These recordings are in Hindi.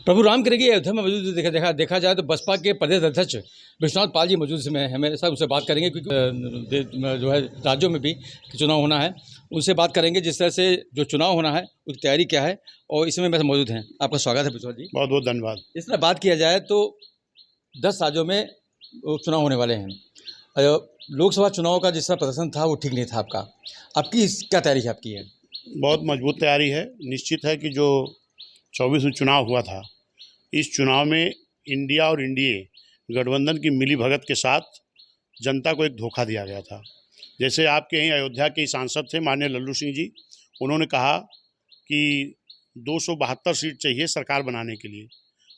प्रभु राम करेगी अयोध्या में मौजूद देखा जाए तो बसपा के प्रदेश अध्यक्ष विश्वनाथ पाल जी मौजूद में हमेशा उनसे बात करेंगे, क्योंकि जो है राज्यों में भी चुनाव होना है, उनसे बात करेंगे जिस तरह से जो चुनाव होना है उसकी तैयारी क्या है, और इसमें वैसे मौजूद हैं। आपका स्वागत है विश्वनाथ जी। बहुत बहुत धन्यवाद। इस तरह बात किया जाए तो 10 राज्यों में चुनाव होने वाले हैं। लोकसभा चुनाव का जिस तरह प्रदर्शन था वो ठीक नहीं था आपकी क्या तैयारी है आपकी है? बहुत मजबूत तैयारी है। निश्चित है कि जो 24 में चुनाव हुआ था, इस चुनाव में इंडिया और एनडीए गठबंधन की मिली भगत के साथ जनता को एक धोखा दिया गया था। जैसे आपके यहीं अयोध्या के सांसद थे माननीय लल्लू सिंह जी, उन्होंने कहा कि 272 सीट चाहिए सरकार बनाने के लिए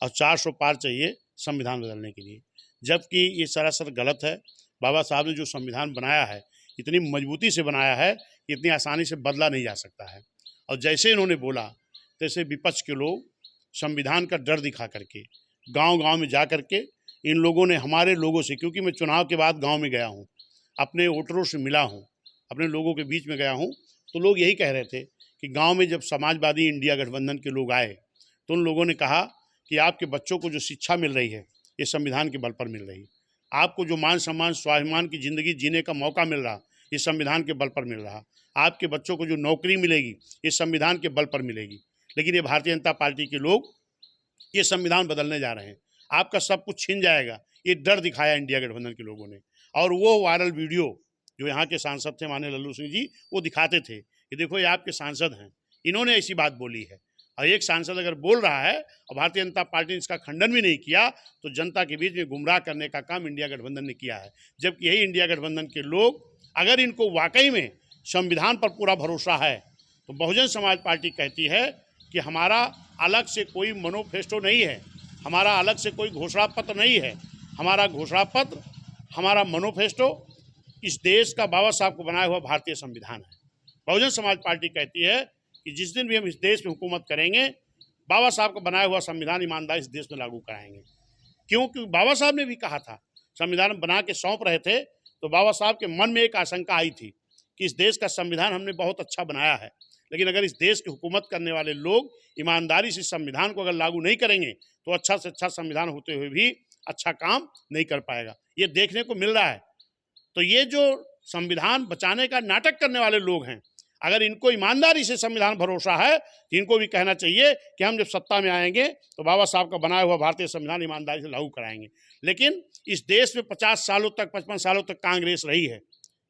और 400 पार चाहिए संविधान बदलने के लिए, जबकि ये सरासर गलत है। बाबा साहब ने जो संविधान बनाया है इतनी मजबूती से बनाया है कि इतनी आसानी से बदला नहीं जा सकता है। और जैसे इन्होंने बोला तैसे विपक्ष के लोग संविधान का डर दिखा करके गांव-गांव में जा करके इन लोगों ने हमारे लोगों से, क्योंकि मैं चुनाव के बाद गांव में गया हूं, अपने वोटरों से मिला हूं, अपने लोगों के बीच में गया हूं, तो लोग यही कह रहे थे कि गांव में जब समाजवादी इंडिया गठबंधन के लोग आए तो उन लोगों ने कहा कि आपके बच्चों को जो शिक्षा मिल रही है ये संविधान के बल पर मिल रही, आपको जो मान सम्मान स्वाभिमान की ज़िंदगी जीने का मौका मिल रहा ये संविधान के बल पर मिल रहा, आपके बच्चों को जो नौकरी मिलेगी ये संविधान के बल पर मिलेगी। लेकिन ये भारतीय जनता पार्टी के लोग ये संविधान बदलने जा रहे हैं, आपका सब कुछ छीन जाएगा, ये डर दिखाया इंडिया गठबंधन के लोगों ने। और वो वायरल वीडियो जो यहाँ के सांसद थे माननीय लल्लू सिंह जी, वो दिखाते थे कि देखो ये आपके सांसद हैं, इन्होंने ऐसी बात बोली है। और एक सांसद अगर बोल रहा है और भारतीय जनता पार्टी ने इसका खंडन भी नहीं किया तो जनता के बीच में गुमराह करने का काम इंडिया गठबंधन ने किया है। जबकि यही इंडिया गठबंधन के लोग, अगर इनको वाकई में संविधान पर पूरा भरोसा है तो बहुजन समाज पार्टी कहती है कि हमारा अलग से कोई मैनिफेस्टो नहीं है, हमारा अलग से कोई घोषणा पत्र नहीं है, हमारा घोषणा पत्र, हमारा मैनिफेस्टो इस देश का बाबा साहब को बनाया हुआ भारतीय संविधान है। बहुजन समाज पार्टी कहती है कि जिस दिन भी हम इस देश में हुकूमत करेंगे, बाबा साहब का बनाया हुआ संविधान ईमानदारी इस देश में लागू कराएंगे। क्योंकि बाबा साहब ने भी कहा था, संविधान बना के सौंप रहे थे तो बाबा साहब के मन में एक आशंका आई थी कि इस देश का संविधान हमने बहुत अच्छा बनाया है, लेकिन अगर इस देश की हुकूमत करने वाले लोग ईमानदारी से संविधान को अगर लागू नहीं करेंगे तो अच्छा से अच्छा संविधान होते हुए भी अच्छा काम नहीं कर पाएगा। ये देखने को मिल रहा है। तो ये जो संविधान बचाने का नाटक करने वाले लोग हैं, अगर इनको ईमानदारी से संविधान भरोसा है तो इनको भी कहना चाहिए कि हम जब सत्ता में आएंगे तो बाबा साहब का बनाया हुआ भारतीय संविधान ईमानदारी से लागू कराएंगे। लेकिन इस देश में 50 सालों तक 55 सालों तक कांग्रेस रही है।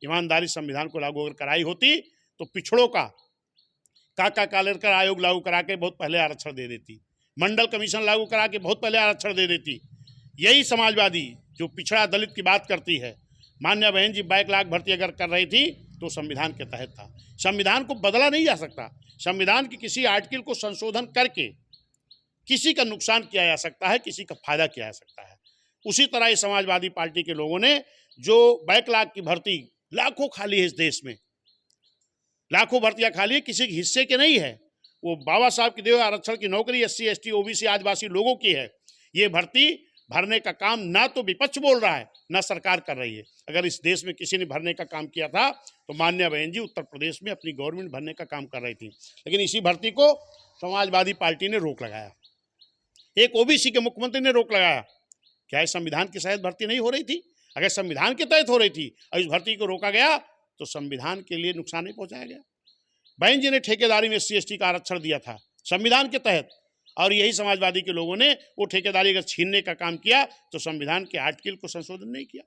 ईमानदारी संविधान को लागू अगर कराई होती तो पिछड़ों का काका कालेकर आयोग लागू करा के बहुत पहले आरक्षण दे देती, मंडल कमीशन लागू करा के बहुत पहले आरक्षण दे देती। यही समाजवादी जो पिछड़ा दलित की बात करती है, मान्य बहन जी बैकलॉग भर्ती अगर कर रही थी तो संविधान के तहत था। संविधान को बदला नहीं जा सकता, संविधान के किसी आर्टिकल को संशोधन करके किसी का नुकसान किया जा सकता है, किसी का फायदा किया जा सकता है। उसी तरह ये समाजवादी पार्टी के लोगों ने जो बैकलॉग की भर्ती लाखों खाली है इस देश में, लाखों भर्तियां खाली है, किसी के हिस्से के नहीं है, वो बाबा साहब की दिए आरक्षण की नौकरी SC ST OBC आदिवासी लोगों की है। ये भर्ती भरने का काम ना तो विपक्ष बोल रहा है ना सरकार कर रही है। अगर इस देश में किसी ने भरने का काम किया था तो मान्य बहन जी उत्तर प्रदेश में अपनी गवर्नमेंट भरने का काम कर रही थी, लेकिन इसी भर्ती को समाजवादी पार्टी ने रोक लगाया, एक OBC के मुख्यमंत्री ने रोक लगाया। क्या इस संविधान के तहत भर्ती नहीं हो रही थी? अगर संविधान के तहत हो रही थी और इस भर्ती को रोका गया तो संविधान के लिए नुकसान नहीं पहुंचाया गया। बहन जी ने ठेकेदारी में SC ST का आरक्षण दिया था संविधान के तहत, और यही समाजवादी के लोगों ने वो ठेकेदारी अगर छीनने का काम किया तो संविधान के आर्टिकल को संशोधन नहीं किया।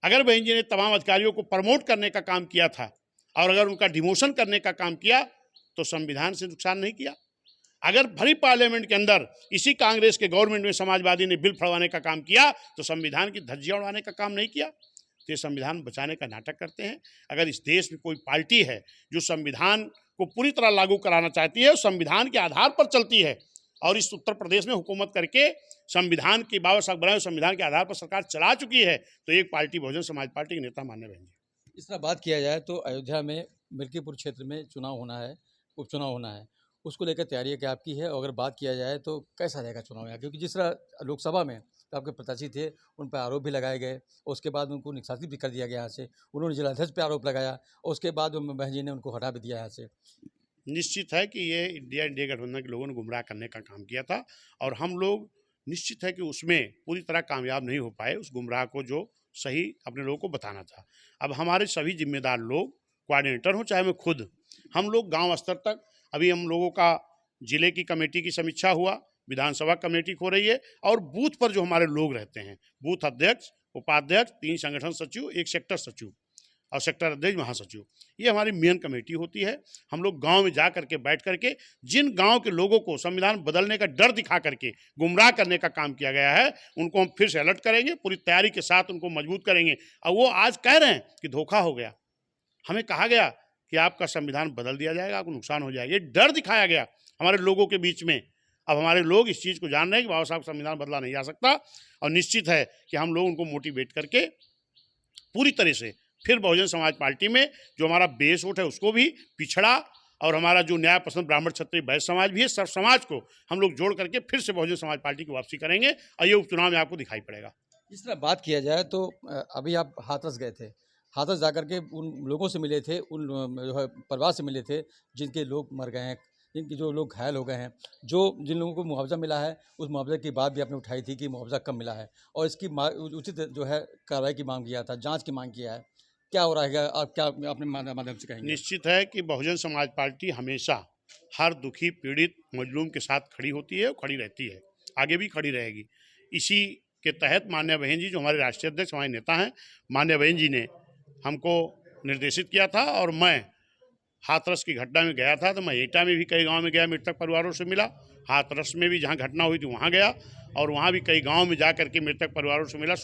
अगर बहन जी ने तमाम अधिकारियों को प्रमोट करने का काम किया था और अगर उनका डिमोशन करने का काम किया तो संविधान से नुकसान नहीं किया। अगर भरी पार्लियामेंट के अंदर इसी कांग्रेस के गवर्नमेंट में समाजवादी ने बिल फड़वाने का काम किया तो संविधान की धज्जियां उड़ाने का काम नहीं किया। तो ये संविधान बचाने का नाटक करते हैं। अगर इस देश में कोई पार्टी है जो संविधान को पूरी तरह लागू कराना चाहती है, संविधान के आधार पर चलती है, और इस उत्तर प्रदेश में हुकूमत करके संविधान की बाबा साहब बनाए संविधान के आधार पर सरकार चला चुकी है, तो एक पार्टी बहुजन समाज पार्टी के नेता मान्य बहन जी। इस तरह बात किया जाए तो अयोध्या में मिल्कीपुर क्षेत्र में चुनाव होना है, उपचुनाव होना है, उसको लेकर तैयारी क्या आपकी है? और अगर बात किया जाए तो कैसा रहेगा चुनाव यहाँ? क्योंकि जिस तरह लोकसभा में तो आपके प्रत्याशी थे, उन पर आरोप भी लगाए गए, और उसके बाद उनको निष्कासित भी कर दिया गया यहाँ से। उन्होंने जिलाध्यक्ष पे आरोप लगाया और उसके बाद बहन जी ने उनको हटा भी दिया यहाँ से। निश्चित है कि ये इंडिया गठबंधन के लोगों ने गुमराह करने का काम किया था और हम लोग निश्चित है कि उसमें पूरी तरह कामयाब नहीं हो पाए, उस गुमराह को जो सही अपने लोगों को बताना था। अब हमारे सभी जिम्मेदार लोग, कोऑर्डिनेटर हो चाहे मैं खुद, हम लोग गांव स्तर तक, अभी हम लोगों का जिले की कमेटी की समीक्षा हुआ, विधानसभा कमेटी हो रही है और बूथ पर जो हमारे लोग रहते हैं, बूथ अध्यक्ष, उपाध्यक्ष, 3 संगठन सचिव, 1 सेक्टर सचिव और सेक्टर अध्यक्ष, महासचिव, ये हमारी मेन कमेटी होती है। हम लोग गांव में जा करके बैठ करके जिन गांव के लोगों को संविधान बदलने का डर दिखा करके गुमराह करने का काम किया गया है, उनको हम फिर से अलर्ट करेंगे, पूरी तैयारी के साथ उनको मजबूत करेंगे। और वो आज कह रहे हैं कि धोखा हो गया, हमें कहा गया कि आपका संविधान बदल दिया जाएगा, आपको नुकसान हो जाएगा, ये डर दिखाया गया हमारे लोगों के बीच में। अब हमारे लोग इस चीज़ को जान रहे हैं कि बाबा साहब संविधान बदला नहीं जा सकता और निश्चित है कि हम लोग उनको मोटिवेट करके पूरी तरह से फिर बहुजन समाज पार्टी में जो हमारा बेस वोट है उसको भी, पिछड़ा और हमारा जो न्याय पसंद ब्राह्मण क्षत्रिय वैश्य समाज भी है, सब समाज को हम लोग जोड़ करके फिर से बहुजन समाज पार्टी की वापसी करेंगे और ये उपचुनाव में आपको दिखाई पड़ेगा। इस तरह बात किया जाए तो अभी आप हाथरस गए थे, हाथरस जाकर के उन लोगों से मिले थे, उन जो है परिवार से मिले थे जिनके लोग मर गए हैं, जिनके जो लोग घायल हो गए हैं, जिन लोगों को मुआवजा मिला है, उस मुआवजे की बात भी आपने उठाई थी कि मुआवजा कम मिला है और इसकी उचित जो है कार्रवाई की मांग किया था, जांच की मांग किया है। क्या हो रहा है, आप क्या अपने माध्यम से कहेंगे? निश्चित है कि बहुजन समाज पार्टी हमेशा हर दुखी, पीड़ित, मजलूम के साथ खड़ी होती है और खड़ी रहती है, आगे भी खड़ी रहेगी। इसी के तहत माननीय बहन जी जो हमारे राष्ट्रीय अध्यक्ष, हमारे नेता हैं, माननीय बहन जी ने हमको निर्देशित किया था और मैं हाथरस की घटना में गया था, तो मैं एटा में भी कई गांव में गया, मृतक परिवारों से मिला, हाथरस में भी जहां घटना हुई थी वहां गया और वहां भी कई गांव में जा करके मृतक परिवारों से मिला।